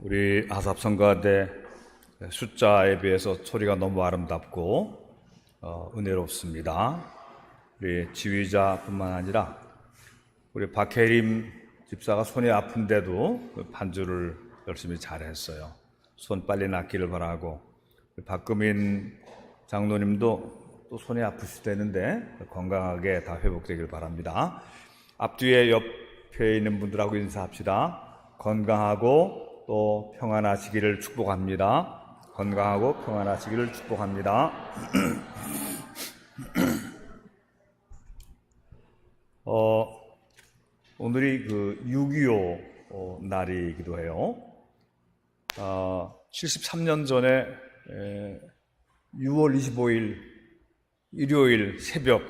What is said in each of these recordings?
우리 아삽성가대 숫자에 비해서 소리가 너무 아름답고 은혜롭습니다. 우리 지휘자뿐만 아니라 우리 박혜림 집사가 손이 아픈데도 반주를 열심히 잘했어요. 손 빨리 낫기를 바라고, 박금인 장로님도 또 손이 아프시다는데 건강하게 다 회복되길 바랍니다. 앞뒤에 옆에 있는 분들하고 인사합시다. 건강하고 또 평안하시기를 축복합니다. 건강하고 평안하시기를 축복합니다. 오늘이 그 6.25 날이기도 해요. 73년 전에 6월 25일 일요일 새벽에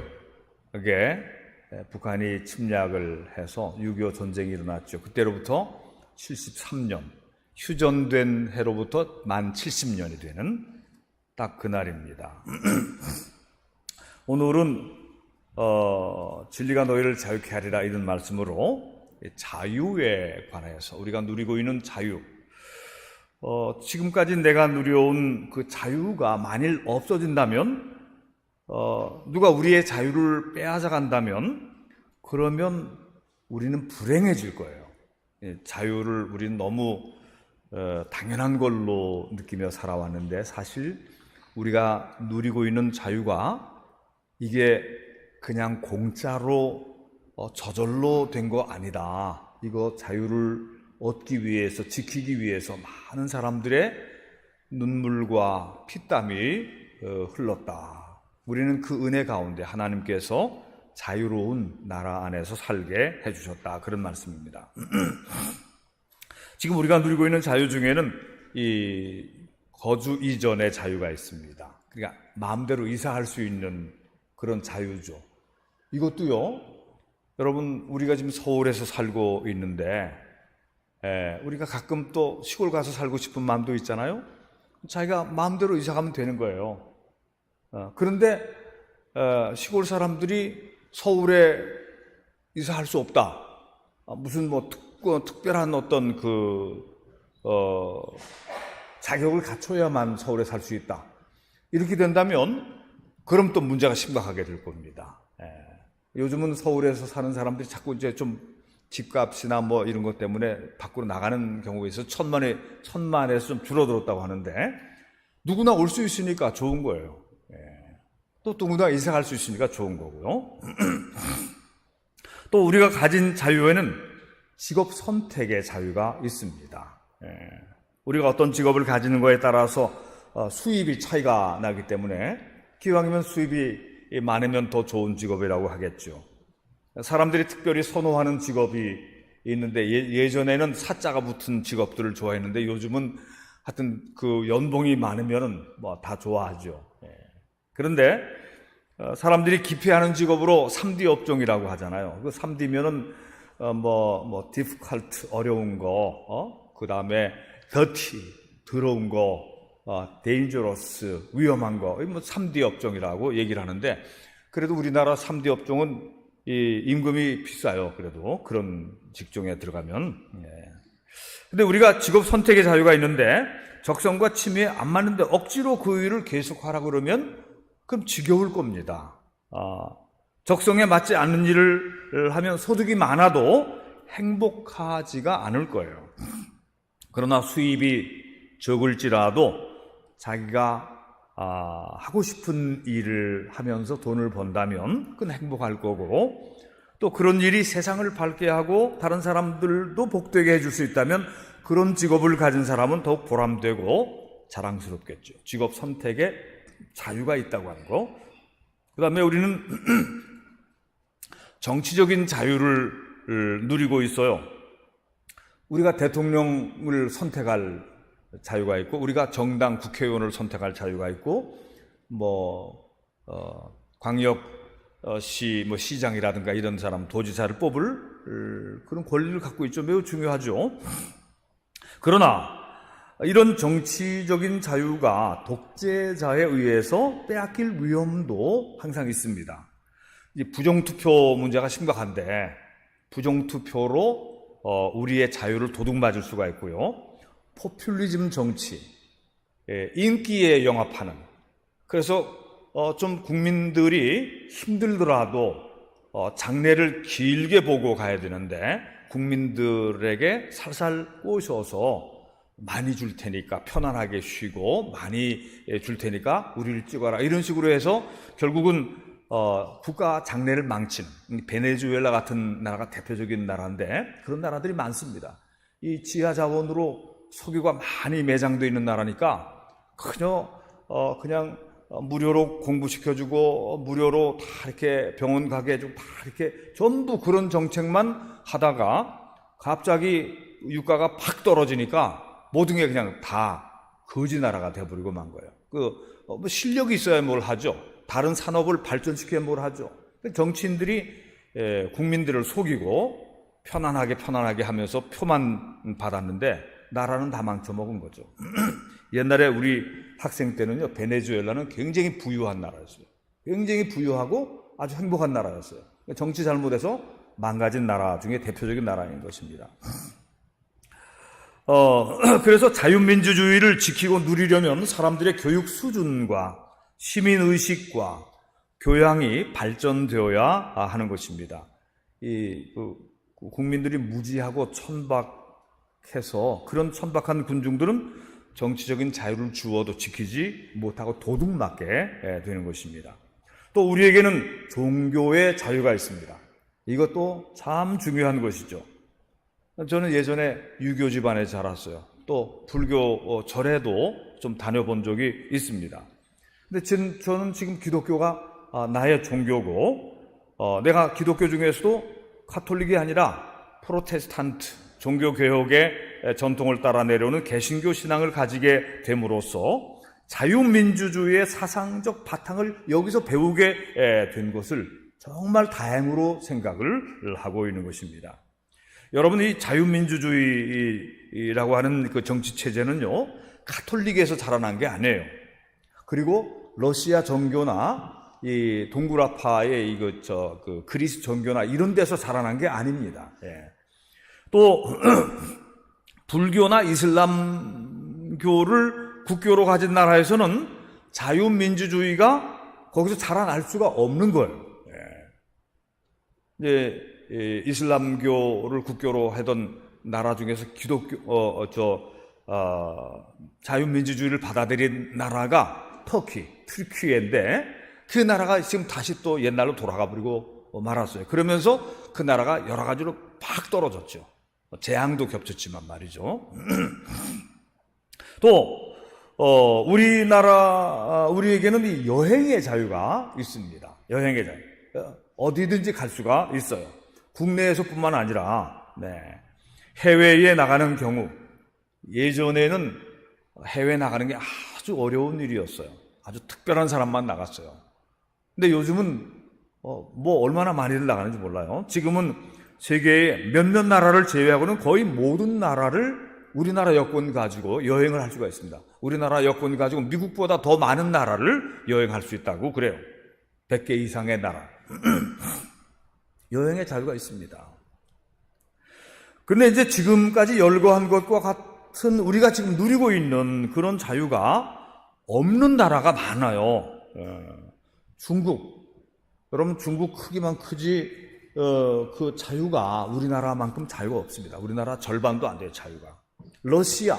북한이 침략을 해서 6.25 전쟁이 일어났죠. 그때로부터 73년, 휴전된 해로부터 만 70년이 되는 딱 그날입니다. 오늘은 진리가 너희를 자유케 하리라 이런 말씀으로 자유에 관해서 우리가 누리고 있는 자유, 지금까지 내가 누려온 그 자유가 만일 없어진다면, 누가 우리의 자유를 빼앗아간다면 그러면 우리는 불행해질 거예요. 자유를 우리는 너무 당연한 걸로 느끼며 살아왔는데, 사실 우리가 누리고 있는 자유가 이게 그냥 공짜로 저절로 된 거 아니다. 이거 자유를 얻기 위해서, 지키기 위해서 많은 사람들의 눈물과 피땀이 흘렀다. 우리는 그 은혜 가운데 하나님께서 자유로운 나라 안에서 살게 해주셨다. 그런 말씀입니다. 지금 우리가 누리고 있는 자유 중에는 이 거주 이전의 자유가 있습니다. 그러니까 마음대로 이사할 수 있는 그런 자유죠. 이것도요, 여러분, 우리가 지금 서울에서 살고 있는데 우리가 가끔 또 시골 가서 살고 싶은 마음도 있잖아요. 자기가 마음대로 이사가면 되는 거예요. 그런데 시골 사람들이 서울에 이사할 수 없다. 무슨 뭐 특별한 어떤 자격을 갖춰야만 서울에 살 수 있다. 이렇게 된다면 그럼 또 문제가 심각하게 될 겁니다. 요즘은 서울에서 사는 사람들이 자꾸 이제 좀 집값이나 뭐 이런 것 때문에 밖으로 나가는 경우가 있어서 천만에서 좀 줄어들었다고 하는데, 누구나 올 수 있으니까 좋은 거예요. 또 누구나 이사갈 수 있으니까 좋은 거고요. 또 우리가 가진 자유에는 직업 선택의 자유가 있습니다. 우리가 어떤 직업을 가지는 거에 따라서 수입이 차이가 나기 때문에 기왕이면 수입이 많으면 더 좋은 직업이라고 하겠죠. 사람들이 특별히 선호하는 직업이 있는데, 예전에는 사자가 붙은 직업들을 좋아했는데 요즘은 하여튼 그 연봉이 많으면 뭐 다 좋아하죠. 그런데 사람들이 기피하는 직업으로 3D 업종이라고 하잖아요. 그 3D면은 difficult, 어려운 거, 그 다음에 dirty, 더러운 거, dangerous, 위험한 거, 뭐 3D 업종이라고 얘기를 하는데, 그래도 우리나라 3D 업종은 이 임금이 비싸요. 그래도 그런 직종에 들어가면. 근데 우리가 직업 선택의 자유가 있는데, 적성과 취미에 안 맞는데 억지로 그 일을 계속하라 그러면 그럼 지겨울 겁니다. 적성에 맞지 않는 일을 하면 소득이 많아도 행복하지가 않을 거예요. 그러나 수입이 적을지라도 자기가 하고 싶은 일을 하면서 돈을 번다면 그건 행복할 거고, 또 그런 일이 세상을 밝게 하고 다른 사람들도 복되게 해줄 수 있다면 그런 직업을 가진 사람은 더욱 보람되고 자랑스럽겠죠. 직업 선택에 자유가 있다고 하는 거. 그 다음에 우리는 정치적인 자유를 누리고 있어요. 우리가 대통령을 선택할 자유가 있고, 우리가 정당 국회의원을 선택할 자유가 있고, 광역시 시장이라든가 이런 사람, 도지사를 뽑을 그런 권리를 갖고 있죠. 매우 중요하죠. 그러나 이런 정치적인 자유가 독재자에 의해서 빼앗길 위험도 항상 있습니다. 부정투표 문제가 심각한데 부정투표로 우리의 자유를 도둑맞을 수가 있고요. 포퓰리즘 정치, 인기에 영합하는, 그래서 좀 국민들이 힘들더라도 장래를 길게 보고 가야 되는데 국민들에게 살살 꼬셔서 많이 줄 테니까 편안하게 쉬고 많이 줄 테니까 우리를 찍어라, 이런 식으로 해서 결국은 국가 장래를 망치는, 베네수엘라 같은 나라가 대표적인 나라인데 그런 나라들이 많습니다. 이 지하 자원으로 석유가 많이 매장되어 있는 나라니까 그냥 무료로 공부시켜주고 무료로 다 이렇게 병원 가게 해주고 다 이렇게 전부 그런 정책만 하다가 갑자기 유가가 팍 떨어지니까 모든 게 그냥 다 거지 나라가 돼버리고 만 거예요. 뭐 실력이 있어야 뭘 하죠. 다른 산업을 발전시켜야 뭘 하죠. 정치인들이 국민들을 속이고 편안하게 하면서 표만 받았는데 나라는 다 망쳐먹은 거죠. 옛날에 우리 학생 때는요, 베네수엘라는 굉장히 부유한 나라였어요. 굉장히 부유하고 아주 행복한 나라였어요. 정치 잘못해서 망가진 나라 중에 대표적인 나라인 것입니다. 그래서 자유민주주의를 지키고 누리려면 사람들의 교육 수준과 시민의식과 교양이 발전되어야 하는 것입니다. 국민들이 무지하고 천박해서 그런 천박한 군중들은 정치적인 자유를 주어도 지키지 못하고 도둑맞게 되는 것입니다. 또 우리에게는 종교의 자유가 있습니다. 이것도 참 중요한 것이죠. 저는 예전에 유교 집안에 자랐어요. 또 불교 절에도 좀 다녀본 적이 있습니다. 근데 저는 지금 기독교가 나의 종교고, 내가 기독교 중에서도 카톨릭이 아니라 프로테스탄트 종교개혁의 전통을 따라 내려오는 개신교 신앙을 가지게 됨으로써 자유민주주의의 사상적 바탕을 여기서 배우게 된 것을 정말 다행으로 생각을 하고 있는 것입니다. 여러분, 이 자유민주주의라고 하는 그 정치체제는요, 카톨릭에서 자라난 게 아니에요. 그리고 러시아 정교나 이 동굴아파의 그 그리스 정교나 이런 데서 자라난 게 아닙니다. 또 불교나 이슬람교를 국교로 가진 나라에서는 자유민주주의가 거기서 자라날 수가 없는 거예요. 이제 이슬람교를 국교로 하던 나라 중에서 자유민주주의를 받아들인 나라가 터키인데 그 나라가 지금 다시 또 옛날로 돌아가 버리고 말았어요. 그러면서 그 나라가 여러 가지로 팍 떨어졌죠. 재앙도 겹쳤지만 말이죠. 또 우리에게는 이 여행의 자유가 있습니다. 여행의 자유. 어디든지 갈 수가 있어요. 국내에서뿐만 아니라 해외에 나가는 경우, 예전에는 해외 나가는 게 아주 어려운 일이었어요. 아주 특별한 사람만 나갔어요. 근데 요즘은 뭐 얼마나 많이들 나가는지 몰라요. 지금은 세계의 몇몇 나라를 제외하고는 거의 모든 나라를 우리나라 여권 가지고 여행을 할 수가 있습니다. 우리나라 여권 가지고 미국보다 더 많은 나라를 여행할 수 있다고 그래요. 100개 이상의 나라. 여행의 자유가 있습니다. 그런데 이제 지금까지 열거한 것과 같은 우리가 지금 누리고 있는 그런 자유가 없는 나라가 많아요. 중국. 여러분, 중국 크기만 크지 그 자유가 우리나라만큼 자유가 없습니다. 우리나라 절반도 안 돼요, 자유가. 러시아.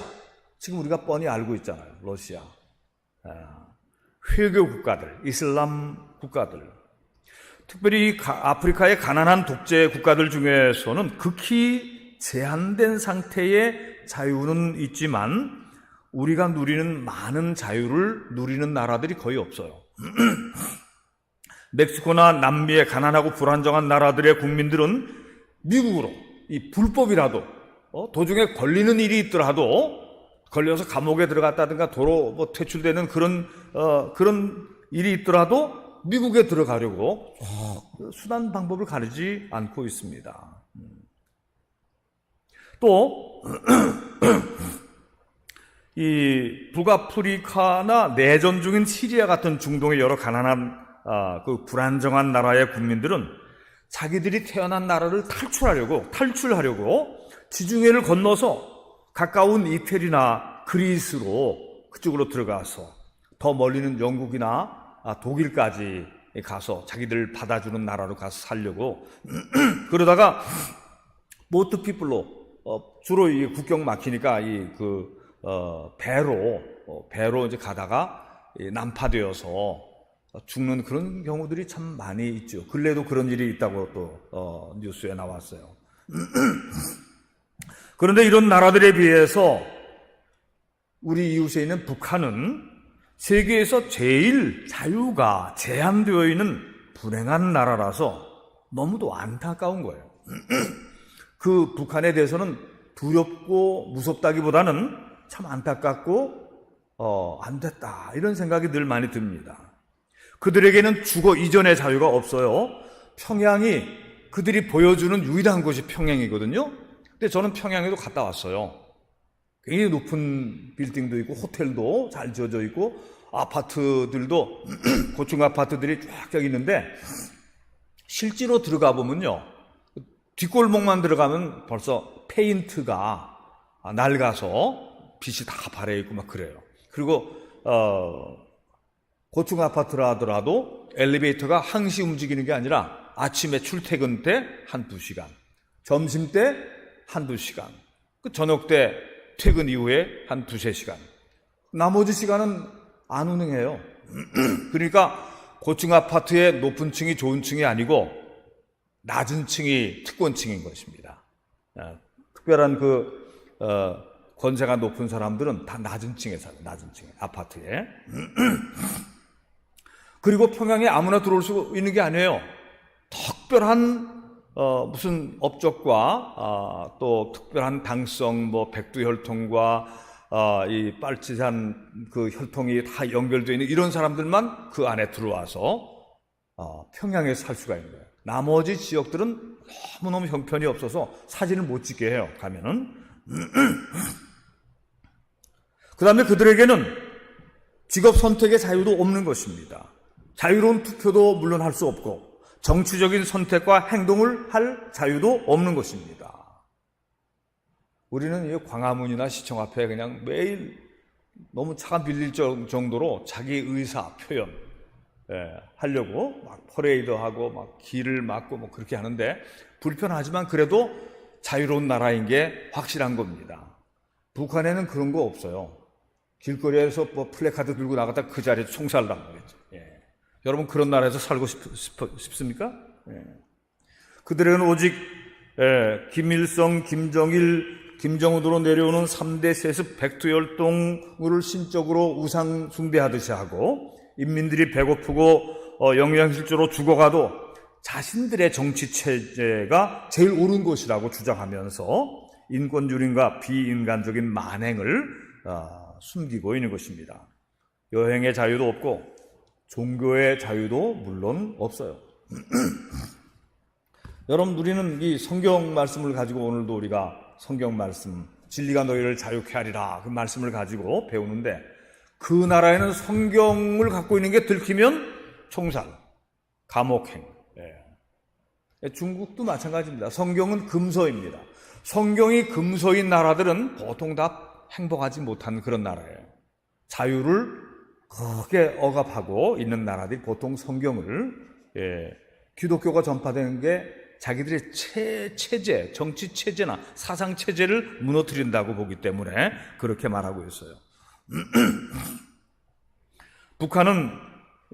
지금 우리가 뻔히 알고 있잖아요. 러시아. 회교 국가들, 이슬람 국가들. 특별히 아프리카의 가난한 독재 국가들 중에서는 극히 제한된 상태의 자유는 있지만 우리가 누리는 많은 자유를 누리는 나라들이 거의 없어요. 멕시코나 남미의 가난하고 불안정한 나라들의 국민들은 미국으로 이 불법이라도 도중에 걸리는 일이 있더라도 걸려서 감옥에 들어갔다든가 도로 퇴출되는 그런 일이 있더라도 미국에 들어가려고 수단 방법을 가리지 않고 있습니다. 또 이 북아프리카나 내전 중인 시리아 같은 중동의 여러 가난한 그 불안정한 나라의 국민들은 자기들이 태어난 나라를 탈출하려고 지중해를 건너서 가까운 이태리나 그리스로 그쪽으로 들어가서 더 멀리는 영국이나 독일까지 가서 자기들 받아주는 나라로 가서 살려고 그러다가 보트피플로 주로 이 국경 막히니까 배로 이제 가다가 난파되어서 죽는 그런 경우들이 참 많이 있죠. 근래에도 그런 일이 있다고 또 뉴스에 나왔어요. 그런데 이런 나라들에 비해서 우리 이웃에 있는 북한은 세계에서 제일 자유가 제한되어 있는 불행한 나라라서 너무도 안타까운 거예요. 그 북한에 대해서는 두렵고 무섭다기보다는 참 안타깝고 안 됐다 이런 생각이 늘 많이 듭니다. 그들에게는 주거 이전의 자유가 없어요. 평양이 그들이 보여주는 유일한 곳이 평양이거든요. 근데 저는 평양에도 갔다 왔어요. 굉장히 높은 빌딩도 있고 호텔도 잘 지어져 있고 아파트들도 고층 아파트들이 쫙 있는데 실제로 들어가 보면요, 뒷골목만 들어가면 벌써 페인트가 낡아서 빛이 다 발해 있고 막 그래요. 그리고 고층 아파트라 하더라도 엘리베이터가 항시 움직이는 게 아니라 아침에 출퇴근 때 한두 시간, 점심 때 한두 시간, 그 저녁 때 퇴근 이후에 한 두세 시간, 나머지 시간은 안 운행해요. 그러니까 고층 아파트의 높은 층이 좋은 층이 아니고 낮은 층이 특권층인 것입니다. 특별한 권세가 높은 사람들은 다 낮은 층에 살아요. 낮은 층에, 아파트에. 그리고 평양에 아무나 들어올 수 있는 게 아니에요. 특별한 무슨 업적과 또 특별한 당성, 백두혈통과 이 빨치산 그 혈통이 다 연결되어 있는 이런 사람들만 그 안에 들어와서 평양에 살 수가 있는 거예요. 나머지 지역들은 너무너무 형편이 없어서 사진을 못 찍게 해요. 가면은. 그 다음에 그들에게는 직업 선택의 자유도 없는 것입니다. 자유로운 투표도 물론 할 수 없고 정치적인 선택과 행동을 할 자유도 없는 것입니다. 우리는 이 광화문이나 시청 앞에 그냥 매일 너무 차가 밀릴 정도로 자기 의사 표현 하려고 막 퍼레이드하고 막 길을 막고 뭐 그렇게 하는데 불편하지만 그래도 자유로운 나라인 게 확실한 겁니다. 북한에는 그런 거 없어요. 길거리에서 플래카드 들고 나갔다 그 자리에서 총살당하겠죠. 여러분 그런 나라에서 살고 싶습니까? 그들에게는 오직 김일성, 김정일, 김정은으로 내려오는 3대 세습 백두혈통을 신적으로 우상 숭배하듯이 하고 인민들이 배고프고 영양실조로 죽어가도 자신들의 정치체제가 제일 옳은 것이라고 주장하면서 인권유린과 비인간적인 만행을 숨기고 있는 것입니다. 여행의 자유도 없고 종교의 자유도 물론 없어요. 여러분, 우리는 이 성경 말씀을 가지고 오늘도 우리가 성경 말씀, 진리가 너희를 자유케 하리라 그 말씀을 가지고 배우는데 그 나라에는 성경을 갖고 있는 게 들키면 총살, 감옥행. 중국도 마찬가지입니다. 성경은 금서입니다. 성경이 금서인 나라들은 보통 다 행복하지 못한 그런 나라예요. 자유를 크게 억압하고 있는 나라들이 보통 성경을 기독교가 전파되는 게 자기들의 체제, 정치 체제나 사상 체제를 무너뜨린다고 보기 때문에 그렇게 말하고 있어요. 북한은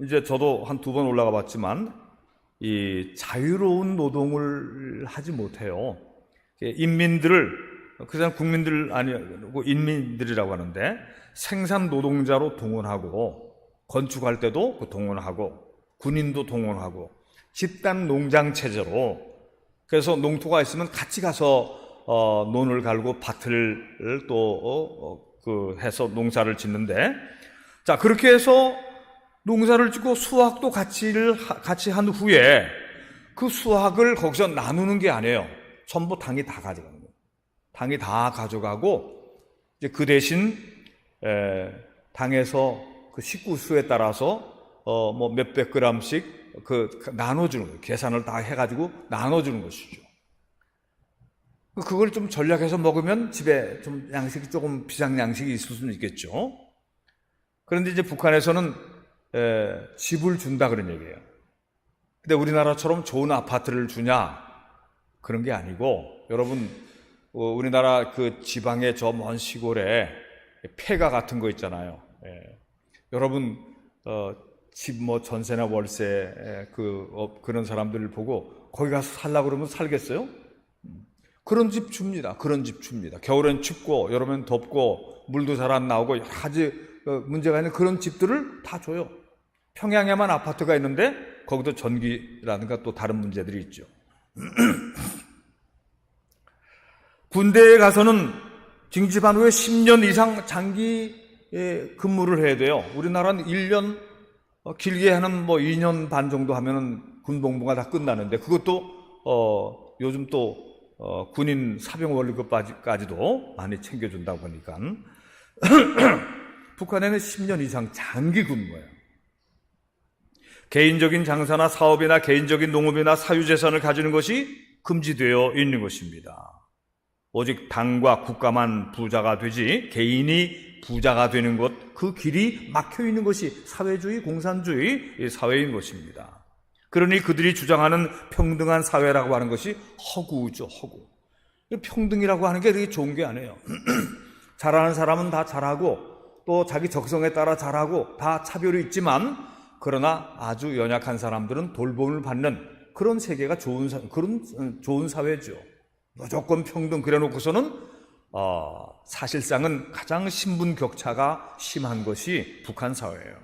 이제 저도 한 2번 올라가 봤지만 이 자유로운 노동을 하지 못해요. 인민들을 그냥 국민들 아니고 인민들이라고 하는데 생산 노동자로 동원하고 건축할 때도 동원하고 군인도 동원하고 집단 농장 체제로 그래서 농토가 있으면 같이 가서 논을 갈고 밭을 또 해서 농사를 짓는데 자 그렇게 해서 농사를 짓고 수확도 같이 한 후에 그 수확을 거기서 나누는 게 아니에요. 전부 당이 다 가져가는 거예요. 당이 다 가져가고 이제 그 대신 당에서 그 식구 수에 따라서 뭐 몇백 그램씩 나눠주는 거예요. 계산을 다 해가지고 나눠주는 것이죠. 그걸 좀 전략해서 먹으면 집에 좀 양식이 조금 비상 양식이 있을 수는 있겠죠. 그런데 이제 북한에서는 집을 준다 그런 얘기예요. 근데 우리나라처럼 좋은 아파트를 주냐? 그런 게 아니고, 여러분, 우리나라 그 지방의 저 먼 시골에 폐가 같은 거 있잖아요. 여러분, 집 뭐 전세나 월세 그런 사람들을 보고 거기 가서 살라고 그러면 살겠어요? 그런 집 줍니다. 그런 집 줍니다. 겨울엔 춥고 여름엔 덥고 물도 잘 안 나오고 여러 가지 문제가 있는 그런 집들을 다 줘요. 평양에만 아파트가 있는데 거기도 전기라든가 또 다른 문제들이 있죠. 군대에 가서는 징집한 후에 10년 이상 장기 근무를 해야 돼요. 우리나라는 1년, 길게 하는 뭐 2년 반 정도 하면은 군복무가 다 끝나는데, 그것도 요즘 또 군인 사병 월급까지도 많이 챙겨준다고 하니까 북한에는 10년 이상 장기 근무예요. 개인적인 장사나 사업이나 개인적인 농업이나 사유재산을 가지는 것이 금지되어 있는 것입니다. 오직 당과 국가만 부자가 되지 개인이 부자가 되는 것, 그 길이 막혀 있는 것이 사회주의, 공산주의 사회인 것입니다. 그러니 그들이 주장하는 평등한 사회라고 하는 것이 허구죠, 허구. 평등이라고 하는 게 되게 좋은 게 아니에요. 잘하는 사람은 다 잘하고 또 자기 적성에 따라 잘하고 다 차별이 있지만, 그러나 아주 연약한 사람들은 돌봄을 받는 그런 세계가 좋은 사회죠. 무조건 평등 그래 놓고서는 사실상은 가장 신분 격차가 심한 것이 북한 사회예요.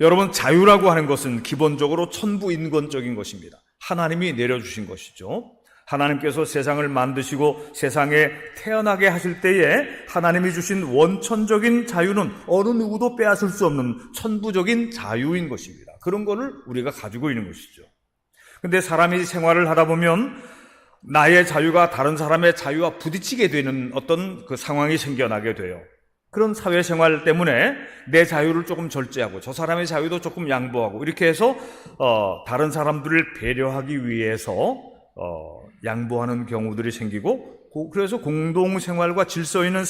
여러분, 자유라고 하는 것은 기본적으로 천부인권적인 것입니다. 하나님이 내려주신 것이죠. 하나님께서 세상을 만드시고 세상에 태어나게 하실 때에 하나님이 주신 원천적인 자유는 어느 누구도 빼앗을 수 없는 천부적인 자유인 것입니다. 그런 거를 우리가 가지고 있는 것이죠. 근데 사람이 생활을 하다 보면 나의 자유가 다른 사람의 자유와 부딪히게 되는 어떤 그 상황이 생겨나게 돼요. 그런 사회생활 때문에 내 자유를 조금 절제하고 저 사람의 자유도 조금 양보하고 이렇게 해서 다른 사람들을 배려하기 위해서 양보하는 경우들이 생기고, 그래서 공동생활과 질서 있는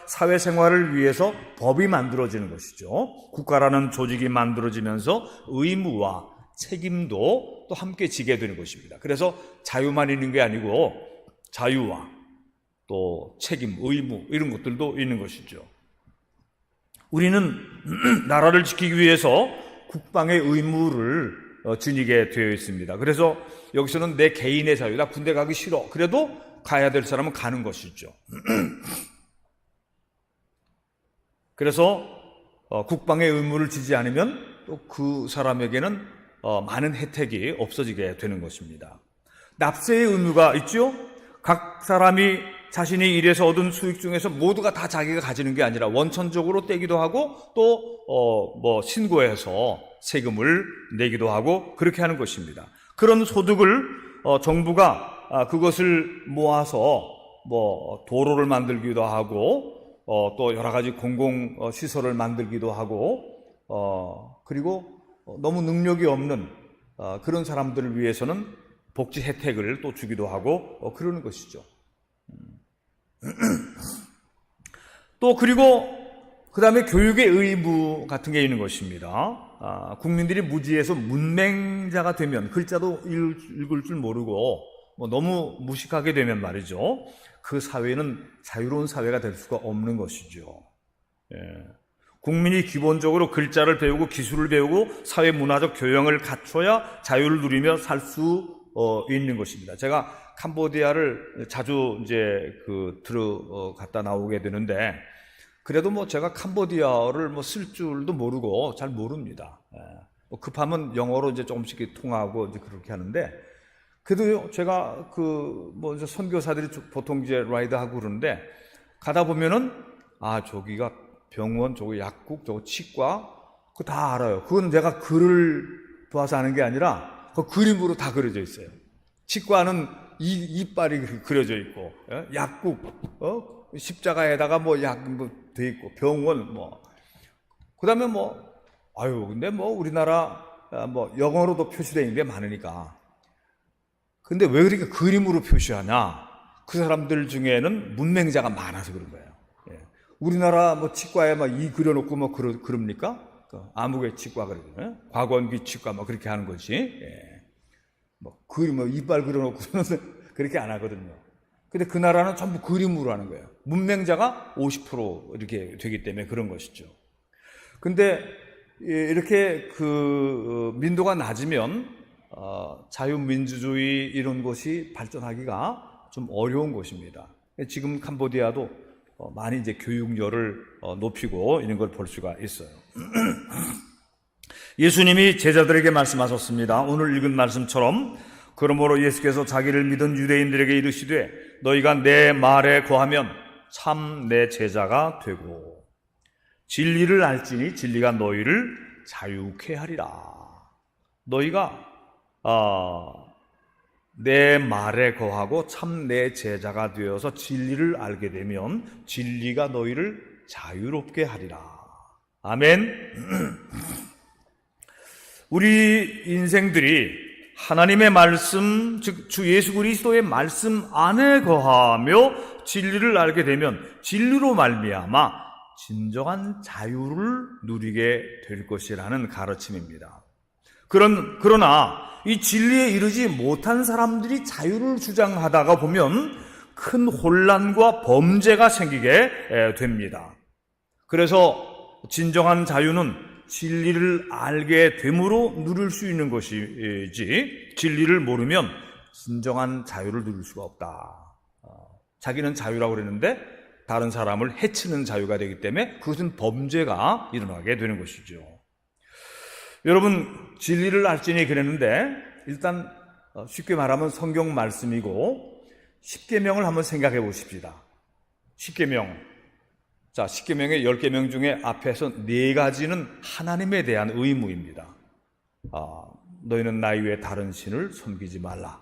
사회생활을 위해서 법이 만들어지는 것이죠. 국가라는 조직이 만들어지면서 의무와 책임도 또 함께 지게 되는 것입니다. 그래서 자유만 있는 게 아니고 자유와 또 책임, 의무 이런 것들도 있는 것이죠. 우리는 나라를 지키기 위해서 국방의 의무를 지니게 되어 있습니다. 그래서 여기서는 내 개인의 자유, 나 군대 가기 싫어, 그래도 가야 될 사람은 가는 것이죠. 그래서 국방의 의무를 지지 않으면 또 그 사람에게는 많은 혜택이 없어지게 되는 것입니다. 납세의 의무가 있죠. 각 사람이 자신이 일해서 얻은 수익 중에서 모두가 다 자기가 가지는 게 아니라 원천적으로 떼기도 하고 또 신고해서 세금을 내기도 하고 그렇게 하는 것입니다. 그런 소득을 정부가 그것을 모아서 도로를 만들기도 하고 또 여러 가지 공공시설을 만들기도 하고 그리고 너무 능력이 없는 그런 사람들을 위해서는 복지 혜택을 또 주기도 하고 그러는 것이죠. 또 그리고 그 다음에 교육의 의무 같은 게 있는 것입니다. 국민들이 무지해서 문맹자가 되면, 글자도 읽을 줄 모르고 너무 무식하게 되면 말이죠, 그 사회는 자유로운 사회가 될 수가 없는 것이죠. 국민이 기본적으로 글자를 배우고 기술을 배우고 사회 문화적 교養을 갖춰야 자유를 누리며 살 수 있는 것입니다. 제가 캄보디아를 자주 이제 갔다 나오게 되는데, 그래도 제가 캄보디아어를 쓸 줄도 모르고 잘 모릅니다. 급하면 영어로 이제 조금씩 통하고 이제 그렇게 하는데, 그래도 제가 이제 선교사들이 보통 이제 라이드하고 그러는데, 가다 보면은, 저기가 병원, 저기 약국, 저거 치과, 그거 다 알아요. 그건 내가 글을 봐서 아는 게 아니라, 그 그림으로 다 그려져 있어요. 치과는 이빨이 그려져 있고, 약국, 십자가에다가 돼 있고 병원 그다음에 근데 우리나라 영어로도 표시되어 있는 게 많으니까. 근데 왜 그렇게 그림으로 표시하냐? 그 사람들 중에는 문맹자가 많아서 그런 거예요. 예. 우리나라 치과에 이 그려놓고 그럽니까? 아무개 치과 그러잖아요. 곽원기 치과 그렇게 하는 거지. 예. 그림 이빨 그려놓고 그렇게 안 하거든요. 근데 그 나라는 전부 그림으로 하는 거예요. 문맹자가 50% 이렇게 되기 때문에 그런 것이죠. 근데 이렇게 민도가 낮으면 자유민주주의 이런 것이 발전하기가 좀 어려운 것입니다. 지금 캄보디아도 많이 이제 교육열을 높이고 이런 걸 볼 수가 있어요. 예수님이 제자들에게 말씀하셨습니다. 오늘 읽은 말씀처럼 그러므로 예수께서 자기를 믿은 유대인들에게 이르시되 너희가 내 말에 거하면 참 내 제자가 되고 진리를 알지니 진리가 너희를 자유케 하리라. 너희가 내 말에 거하고 참 내 제자가 되어서 진리를 알게 되면 진리가 너희를 자유롭게 하리라. 아멘. 우리 인생들이 하나님의 말씀, 즉 주 예수 그리스도의 말씀 안에 거하며 진리를 알게 되면 진리로 말미암아 진정한 자유를 누리게 될 것이라는 가르침입니다. 그러나 이 진리에 이르지 못한 사람들이 자유를 주장하다가 보면 큰 혼란과 범죄가 생기게 됩니다. 그래서 진정한 자유는 진리를 알게 됨으로 누릴 수 있는 것이지 진리를 모르면 진정한 자유를 누릴 수가 없다. 자기는 자유라고 그랬는데 다른 사람을 해치는 자유가 되기 때문에 그것은 범죄가 일어나게 되는 것이죠. 여러분, 진리를 알지니 그랬는데 일단 쉽게 말하면 성경 말씀이고 십계명을 한번 생각해 보십시다. 십계명. 자, 십계명의 10계명 중에 앞에서 4가지는 하나님에 대한 의무입니다. 너희는 나의 외에 다른 신을 섬기지 말라.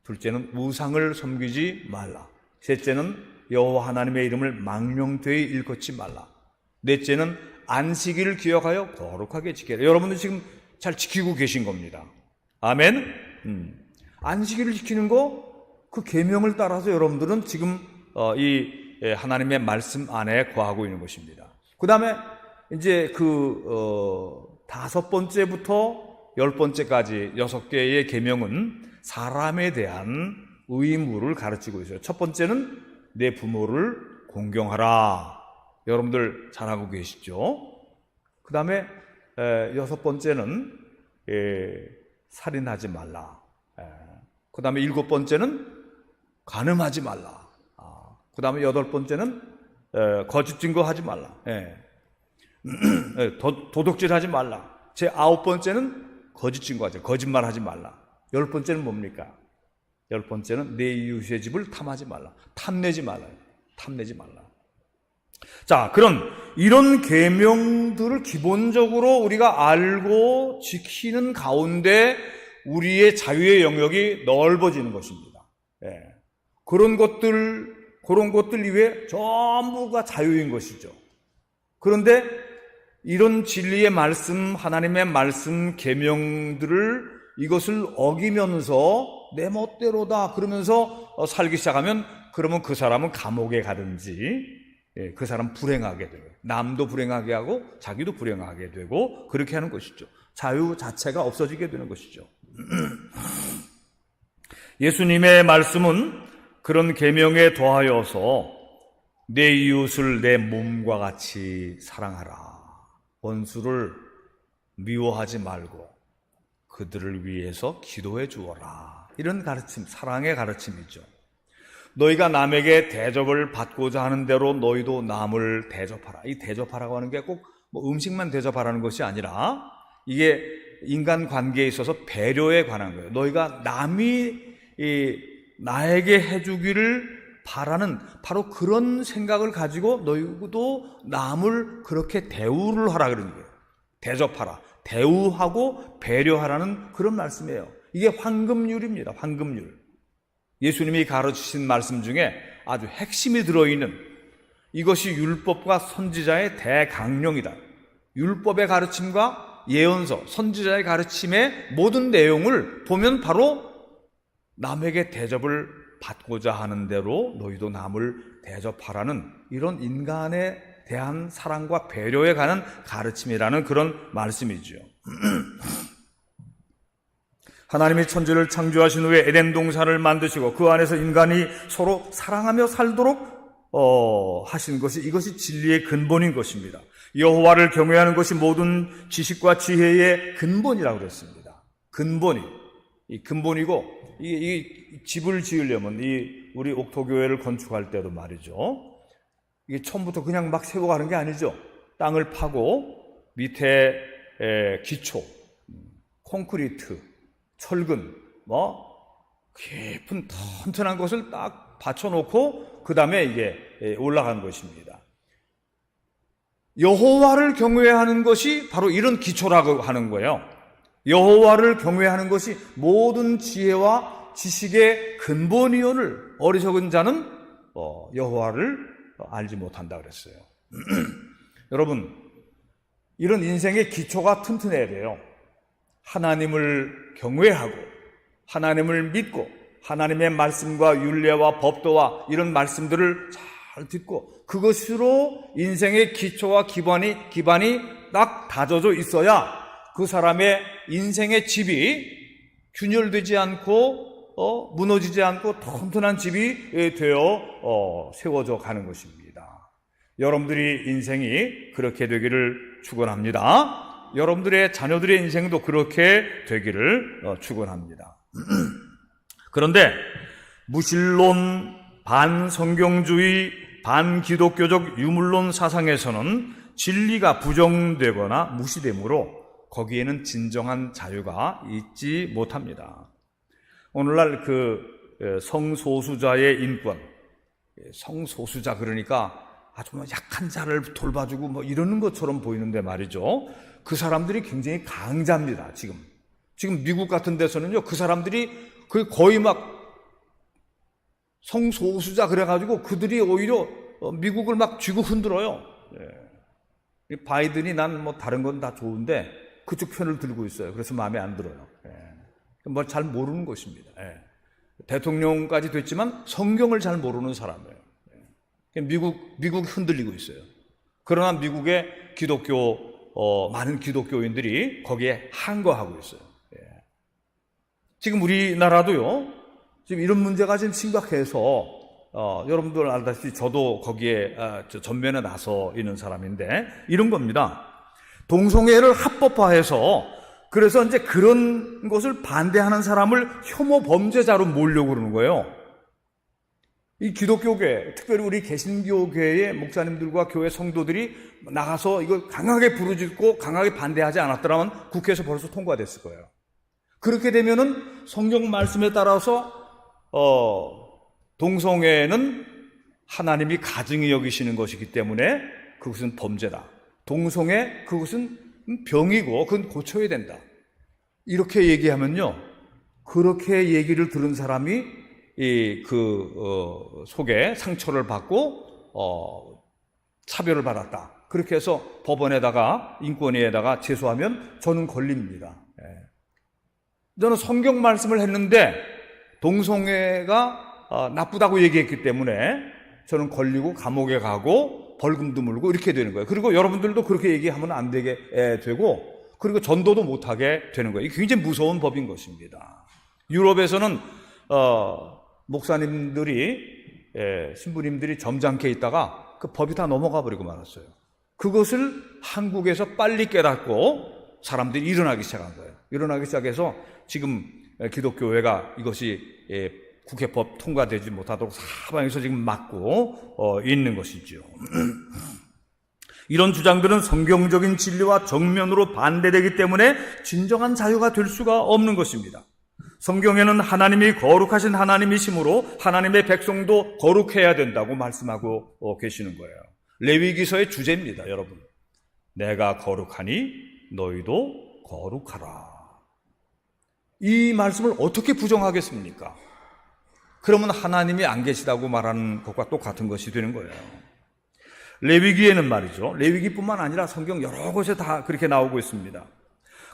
둘째는 우상을 섬기지 말라. 셋째는 여호와 하나님의 이름을 망령되이 일컫지 말라. 넷째는 안식일을 기억하여 거룩하게 지켜라. 여러분들 지금 잘 지키고 계신 겁니다. 아멘. 안식일을 지키는 그 계명을 따라서 여러분들은 지금 이 하나님의 말씀 안에 거하고 있는 것입니다. 그 다음에 이제 5번째부터 10번째까지 6개의 계명은 사람에 대한 의무를 가르치고 있어요. 첫 번째는 내 부모를 공경하라. 여러분들 잘 알고 계시죠? 그 다음에 6번째는 살인하지 말라. 그 다음에 7번째는 간음하지 말라. 그 다음에 8번째는 거짓 증거하지 말라. 도둑질하지 말라. 제 9번째는 거짓 증거하지, 거짓말하지 말라. 10번째는 뭡니까? 10번째는 내 이웃의 집을 탐하지 말라. 탐내지 말라. 탐내지 말라. 자, 이런 계명들을 기본적으로 우리가 알고 지키는 가운데 우리의 자유의 영역이 넓어지는 것입니다. 그런 것들 이외에 전부가 자유인 것이죠. 그런데 이런 진리의 말씀, 하나님의 말씀, 계명들을 이것을 어기면서 내 멋대로다 그러면서 살기 시작하면 그러면 그 사람은 감옥에 가든지 그 사람 불행하게 되고 남도 불행하게 하고 자기도 불행하게 되고 그렇게 하는 것이죠. 자유 자체가 없어지게 되는 것이죠. 예수님의 말씀은 그런 계명에 더하여서 내 이웃을 내 몸과 같이 사랑하라. 원수를 미워하지 말고 그들을 위해서 기도해 주어라. 이런 가르침, 사랑의 가르침이죠. 너희가 남에게 대접을 받고자 하는 대로 너희도 남을 대접하라. 이 대접하라고 하는 게 꼭 음식만 대접하라는 것이 아니라 이게 인간 관계에 있어서 배려에 관한 거예요. 너희가 남이 나에게 해주기를 바라는 바로 그런 생각을 가지고 너희도 남을 그렇게 대우를 하라 그러는 거예요. 대접하라. 대우하고 배려하라는 그런 말씀이에요. 이게 황금률입니다. 황금률. 예수님이 가르치신 말씀 중에 아주 핵심이 들어있는 이것이 율법과 선지자의 대강령이다. 율법의 가르침과 예언서, 선지자의 가르침의 모든 내용을 보면 바로 남에게 대접을 받고자 하는 대로 너희도 남을 대접하라는 이런 인간에 대한 사랑과 배려에 관한 가르침이라는 그런 말씀이죠. 하나님이 천지를 창조하신 후에 에덴 동산을 만드시고 그 안에서 인간이 서로 사랑하며 살도록 하신 것이, 이것이 진리의 근본인 것입니다. 여호와를 경외하는 것이 모든 지식과 지혜의 근본이라고 그랬습니다. 근본이고, 이 집을 지으려면 우리 옥토교회를 건축할 때도 말이죠. 이게 처음부터 그냥 막 세워가는 게 아니죠. 땅을 파고 밑에 기초, 콘크리트, 철근, 깊은 튼튼한 것을 딱 받쳐놓고 그 다음에 이게 올라가는 것입니다. 여호와를 경외하는 것이 바로 이런 기초라고 하는 거예요. 여호와를 경외하는 것이 모든 지혜와 지식의 근본이오늘 어리석은 자는 여호와를 알지 못한다 그랬어요. 여러분, 이런 인생의 기초가 튼튼해야 돼요. 하나님을 경외하고 하나님을 믿고 하나님의 말씀과 율례와 법도와 이런 말씀들을 잘 듣고 그것으로 인생의 기초와 기반이 딱 다져져 있어야 그 사람의 인생의 집이 균열되지 않고 무너지지 않고 튼튼한 집이 되어 세워져 가는 것입니다. 여러분들이 인생이 그렇게 되기를 축원합니다. 여러분들의 자녀들의 인생도 그렇게 되기를 축원합니다. 그런데 무신론, 반성경주의, 반기독교적 유물론 사상에서는 진리가 부정되거나 무시되므로 거기에는 진정한 자유가 있지 못합니다. 오늘날 성소수자의 인권, 성소수자 그러니까 아주 약한 자를 돌봐주고 이러는 것처럼 보이는데 말이죠. 그 사람들이 굉장히 강자입니다. 지금 미국 같은 데서는요, 그 사람들이 거의 막 성소수자 그래가지고 그들이 오히려 미국을 막 쥐고 흔들어요. 예. 바이든이 난 다른 건 다 좋은데 그쪽 편을 들고 있어요. 그래서 마음에 안 들어요. 예. 잘 모르는 것입니다. 예. 대통령까지 됐지만 성경을 잘 모르는 사람이에요. 예. 미국이 흔들리고 있어요. 그러나 미국의 많은 기독교인들이 거기에 항거하고 있어요. 예. 지금 우리나라도요, 지금 이런 문제가 지금 심각해서, 여러분들 알다시피 저도 거기에 전면에 나서 있는 사람인데, 이런 겁니다. 동성애를 합법화해서, 그래서 이제 그런 것을 반대하는 사람을 혐오 범죄자로 몰려고 그러는 거예요. 이 기독교계, 특별히 우리 개신교계의 목사님들과 교회 성도들이 나가서 이걸 강하게 부르짖고 강하게 반대하지 않았더라면 국회에서 벌써 통과됐을 거예요. 그렇게 되면은 성경 말씀에 따라서 동성애는 하나님이 가증히 여기시는 것이기 때문에 그것은 범죄다. 동성애 그것은 병이고 그건 고쳐야 된다. 이렇게 얘기하면요, 그렇게 얘기를 들은 사람이 속에 상처를 받고 차별을 받았다. 그렇게 해서 법원에다가 인권위에다가 제소하면 저는 걸립니다. 예. 저는 성경 말씀을 했는데 동성애가 나쁘다고 얘기했기 때문에 저는 걸리고 감옥에 가고 벌금도 물고 이렇게 되는 거예요. 그리고 여러분들도 그렇게 얘기하면 안 되게 되고, 그리고 전도도 못하게 되는 거예요. 이게 굉장히 무서운 법인 것입니다. 유럽에서는 목사님들이, 신부님들이 점잖게 있다가 그 법이 다 넘어가 버리고 말았어요. 그것을 한국에서 빨리 깨닫고 사람들이 일어나기 시작한 거예요. 일어나기 시작해서 지금 기독교회가 이것이 국회법 통과되지 못하도록 사방에서 지금 막고 있는 것이죠. 이런 주장들은 성경적인 진리와 정면으로 반대되기 때문에 진정한 자유가 될 수가 없는 것입니다. 성경에는 하나님이 거룩하신 하나님이시므로 하나님의 백성도 거룩해야 된다고 말씀하고 계시는 거예요. 레위기서의 주제입니다, 여러분. 내가 거룩하니 너희도 거룩하라. 이 말씀을 어떻게 부정하겠습니까? 그러면 하나님이 안 계시다고 말하는 것과 똑같은 것이 되는 거예요. 레위기에는 말이죠. 레위기뿐만 아니라 성경 여러 곳에 다 그렇게 나오고 있습니다.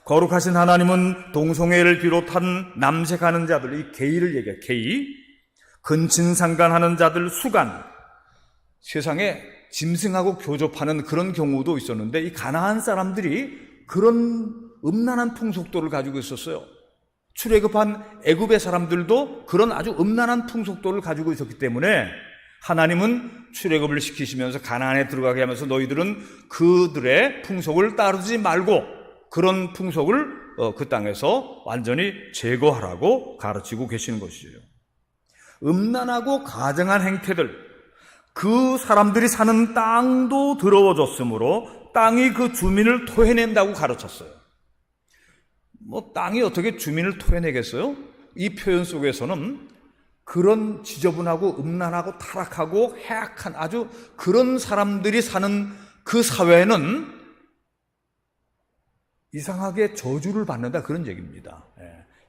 거룩하신 하나님은 동성애를 비롯한 남색하는 자들, 이 게이를 얘기해요. 게이, 근친상간하는 자들, 수간, 세상에 짐승하고 교접하는 그런 경우도 있었는데 이 가나안 사람들이 그런 음란한 풍속도를 가지고 있었어요. 출애굽한 애굽의 사람들도 그런 아주 음란한 풍속도를 가지고 있었기 때문에 하나님은 출애굽을 시키시면서 가나안에 들어가게 하면서 너희들은 그들의 풍속을 따르지 말고 그런 풍속을 그 땅에서 완전히 제거하라고 가르치고 계시는 것이에요. 음란하고 가증한 행태들, 그 사람들이 사는 땅도 더러워졌으므로 땅이 그 주민을 토해낸다고 가르쳤어요. 땅이 어떻게 주민을 토해내겠어요? 이 표현 속에서는 그런 지저분하고 음란하고 타락하고 해악한 아주 그런 사람들이 사는 그 사회는 이상하게 저주를 받는다, 그런 얘기입니다.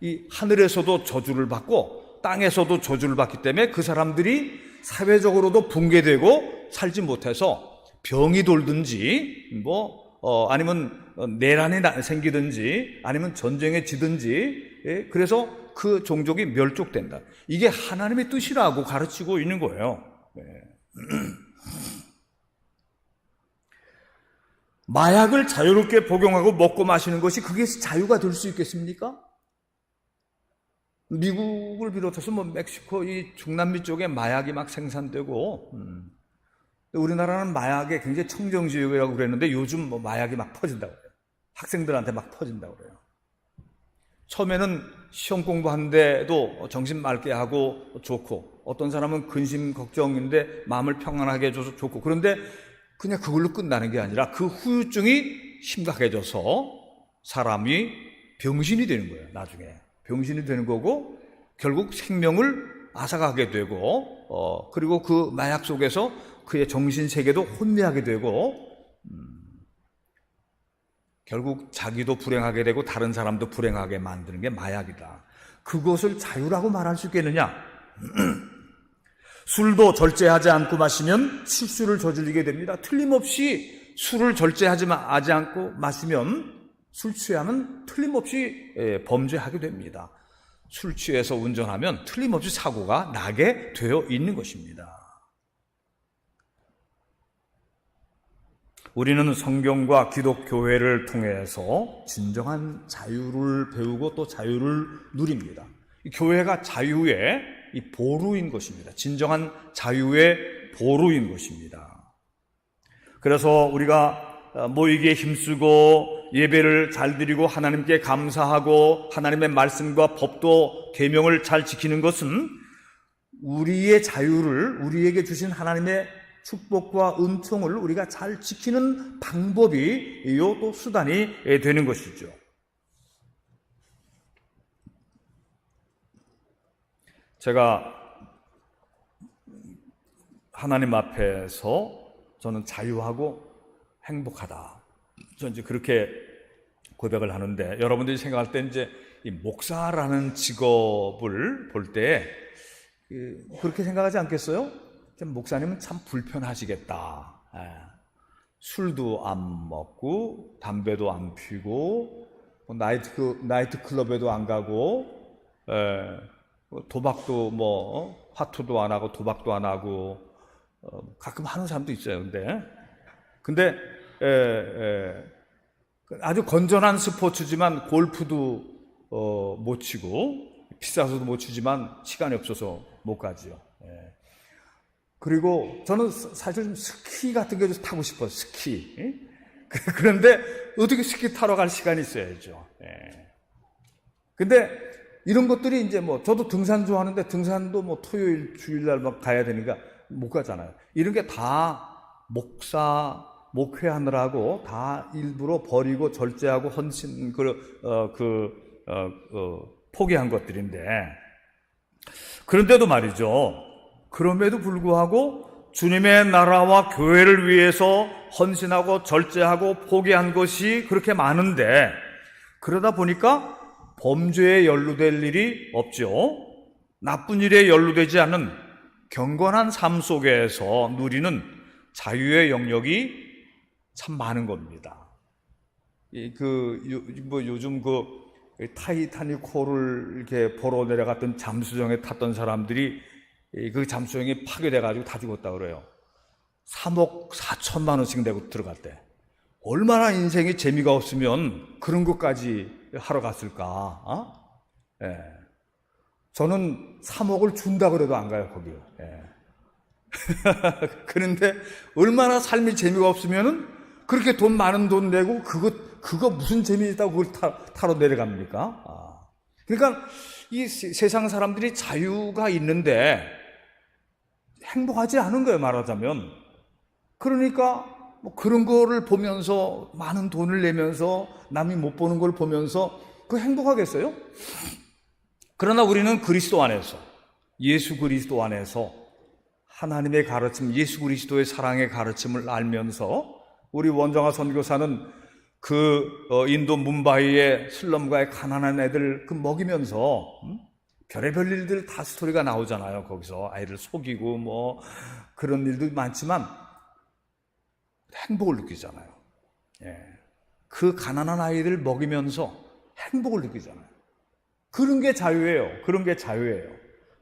이 하늘에서도 저주를 받고 땅에서도 저주를 받기 때문에 그 사람들이 사회적으로도 붕괴되고 살지 못해서 병이 돌든지 아니면 내란이 생기든지 아니면 전쟁에 지든지, 그래서 그 종족이 멸족된다. 이게 하나님의 뜻이라고 가르치고 있는 거예요. 마약을 자유롭게 복용하고 먹고 마시는 것이 그게 자유가 될 수 있겠습니까? 미국을 비롯해서 멕시코 이 중남미 쪽에 마약이 막 생산되고, 우리나라는 마약에 굉장히 청정지역이라고 그랬는데 요즘 마약이 막 퍼진다고 그래요. 학생들한테 막 퍼진다고 그래요. 처음에는 시험 공부하는데도 정신 맑게 하고 좋고, 어떤 사람은 근심 걱정인데 마음을 평안하게 해줘서 좋고, 그런데 그냥 그걸로 끝나는 게 아니라 그 후유증이 심각해져서 사람이 병신이 되는 거예요. 나중에 병신이 되는 거고 결국 생명을 앗아가게 되고, 그리고 그 마약 속에서 그의 정신세계도 혼미하게 되고, 결국 자기도 불행하게 되고 다른 사람도 불행하게 만드는 게 마약이다. 그것을 자유라고 말할 수 있겠느냐? 술도 절제하지 않고 마시면 실수를 저질리게 됩니다. 틀림없이 술을 절제하지 않고 마시면, 술 취하면 틀림없이 범죄하게 됩니다. 술 취해서 운전하면 틀림없이 사고가 나게 되어 있는 것입니다. 우리는 성경과 기독교회를 통해서 진정한 자유를 배우고 또 자유를 누립니다. 이 교회가 자유의 이 보루인 것입니다. 진정한 자유의 보루인 것입니다. 그래서 우리가 모이기에 힘쓰고 예배를 잘 드리고 하나님께 감사하고 하나님의 말씀과 법도 계명을 잘 지키는 것은 우리의 자유를, 우리에게 주신 하나님의 축복과 은총을 우리가 잘 지키는 방법이요 또 수단이 되는 것이죠. 제가 하나님 앞에서 저는 자유하고 행복하다, 저는 이제 그렇게 고백을 하는데, 여러분들이 생각할 때 이제 이 목사라는 직업을 볼 때 그렇게 생각하지 않겠어요? 목사님은 참 불편하시겠다. 술도 안 먹고 담배도 안 피고 나이트 클럽에도 안 가고, 도박도 화투도 안 하고 도박도 안 하고, 가끔 하는 사람도 있어요. 근데 아주 건전한 스포츠지만 골프도 못 치고 비싸서도 못 치지만 시간이 없어서 못 가지요. 그리고 저는 사실 좀 스키 같은 게 좀 타고 싶어요. 스키. 그런데 어떻게 스키 타러 갈 시간이 있어야죠. 근데 이런 것들이 이제 저도 등산 좋아하는데 등산도 토요일 주일날 가야 되니까 못 가잖아요. 이런 게 다 목회하느라고 다 일부러 버리고 절제하고 헌신 포기한 것들인데, 그런데도 말이죠, 그럼에도 불구하고 주님의 나라와 교회를 위해서 헌신하고 절제하고 포기한 것이 그렇게 많은데, 그러다 보니까 범죄에 연루될 일이 없죠. 나쁜 일에 연루되지 않은 경건한 삶 속에서 누리는 자유의 영역이 참 많은 겁니다. 요즘 타이타닉호를 이렇게 보러 내려갔던 잠수정에 탔던 사람들이 그 잠수정이 파괴돼가지고 다 죽었다 그래요. 3억 4천만 원씩 내고 들어갔대. 얼마나 인생에 재미가 없으면 그런 것까지 하러 갔을까? 예. 저는 3억을 준다 그래도 안 가요, 거기요. 예. 그런데 얼마나 삶이 재미가 없으면은 그렇게 많은 돈 내고 그거 무슨 재미있다고 그걸 타러 내려갑니까? 그러니까 이 세상 사람들이 자유가 있는데 행복하지 않은 거예요, 말하자면. 그러니까 뭐 그런 거를 보면서 많은 돈을 내면서 남이 못 보는 걸 보면서 그 행복하겠어요? 그러나 우리는 그리스도 안에서, 예수 그리스도 안에서 하나님의 가르침, 예수 그리스도의 사랑의 가르침을 알면서 우리 원정아 선교사는 인도 뭄바이의 슬럼가의 가난한 애들 먹이면서 별의별 일들 다 스토리가 나오잖아요. 거기서 아이를 속이고 뭐 그런 일도 많지만 행복을 느끼잖아요. 예. 그 가난한 아이들 먹이면서 행복을 느끼잖아요. 그런 게 자유예요. 그런 게 자유예요.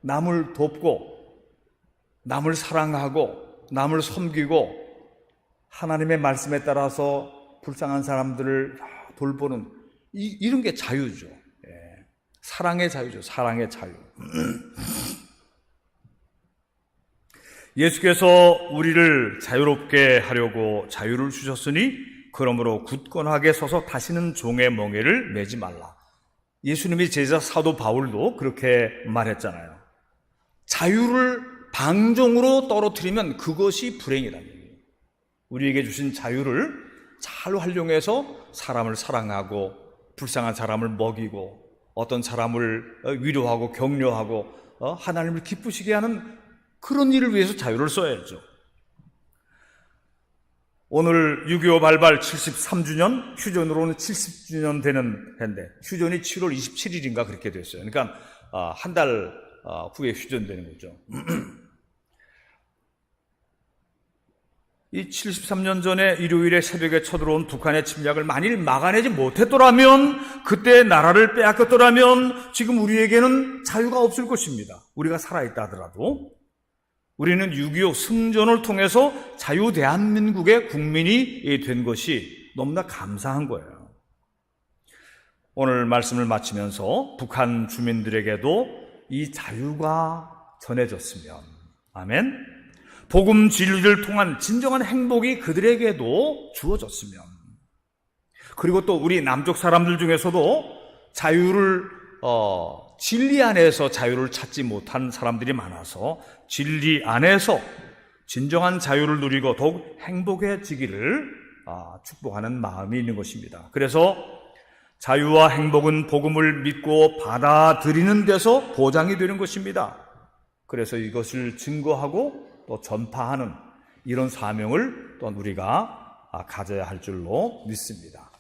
남을 돕고 남을 사랑하고 남을 섬기고 하나님의 말씀에 따라서 불쌍한 사람들을 돌보는 이런 게 자유죠. 예. 사랑의 자유죠. 사랑의 자유. 예수께서 우리를 자유롭게 하려고 자유를 주셨으니 그러므로 굳건하게 서서 다시는 종의 멍에를 매지 말라. 예수님이 제자 사도 바울도 그렇게 말했잖아요. 자유를 방종으로 떨어뜨리면 그것이 불행이라는 얘기예요. 우리에게 주신 자유를 잘 활용해서 사람을 사랑하고 불쌍한 사람을 먹이고 어떤 사람을 위로하고 격려하고 하나님을 기쁘시게 하는 그런 일을 위해서 자유를 써야죠. 오늘 6.25 발발 73주년, 휴전으로는 70주년 되는 해인데 휴전이 7월 27일인가 그렇게 됐어요. 그러니까 한 달 후에 휴전되는 거죠. 이 73년 전에 일요일에 새벽에 쳐들어온 북한의 침략을 만일 막아내지 못했더라면, 그때 나라를 빼앗겼더라면 지금 우리에게는 자유가 없을 것입니다. 우리가 살아있다 하더라도. 우리는 6.25 승전을 통해서 자유 대한민국의 국민이 된 것이 너무나 감사한 거예요. 오늘 말씀을 마치면서 북한 주민들에게도 이 자유가 전해졌으면, 아멘. 복음 진리를 통한 진정한 행복이 그들에게도 주어졌으면, 그리고 또 우리 남쪽 사람들 중에서도 자유를 진리 안에서 자유를 찾지 못한 사람들이 많아서 진리 안에서 진정한 자유를 누리고 더욱 행복해지기를 축복하는 마음이 있는 것입니다. 그래서 자유와 행복은 복음을 믿고 받아들이는 데서 보장이 되는 것입니다. 그래서 이것을 증거하고 또 전파하는 이런 사명을 또 우리가 가져야 할 줄로 믿습니다.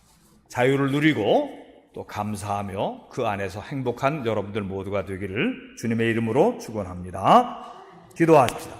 자유를 누리고 또 감사하며 그 안에서 행복한 여러분들 모두가 되기를 주님의 이름으로 축원합니다. 기도하십시다.